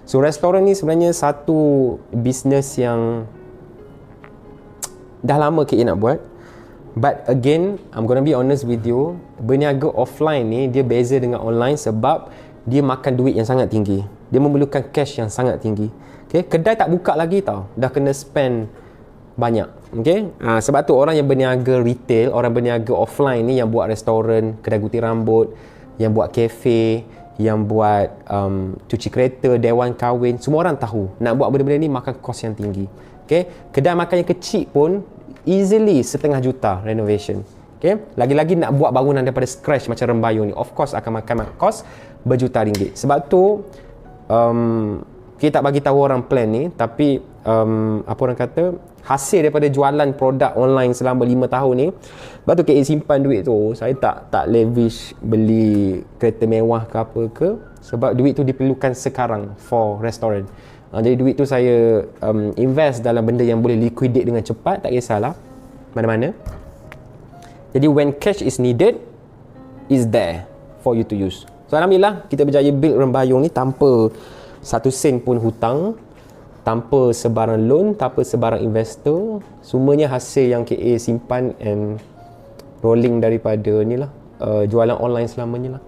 So restoran ni sebenarnya satu bisnes yang dah lama KA nak buat. But again, I'm gonna be honest with you, berniaga offline ni dia beza dengan online sebab dia makan duit yang sangat tinggi. Dia memerlukan cash yang sangat tinggi. Okay? Kedai tak buka lagi tau, dah kena spend banyak. Okay? Sebab tu orang yang berniaga retail, orang berniaga offline ni, yang buat restoran, kedai gunting rambut, yang buat kafe, yang buat cuci kereta, dewan kahwin, semua orang tahu nak buat benda-benda ni makan kos yang tinggi. Okay? Kedai makan yang kecil pun easily $500,000 renovation. Okay? Lagi-lagi nak buat bangunan daripada scratch macam Rembayung ni, of course akan makan kos berjuta ringgit. Sebab tu kita tak bagi tahu orang plan ni, tapi apa orang kata, hasil daripada jualan produk online selama 5 tahun ni, sebab tu KA simpan duit tu. Saya tak lavish beli kereta mewah ke apa ke, sebab duit tu diperlukan sekarang for restoran. Jadi duit tu saya invest dalam benda yang boleh liquidate dengan cepat, tak kisahlah mana-mana. Jadi when cash is needed, is there for you to use. So alhamdulillah kita berjaya build Rembayung ni tanpa satu sen pun hutang, tanpa sebarang loan, tanpa sebarang investor. Semuanya hasil yang KA simpan and rolling daripada ni lah, jualan online selamanya lah.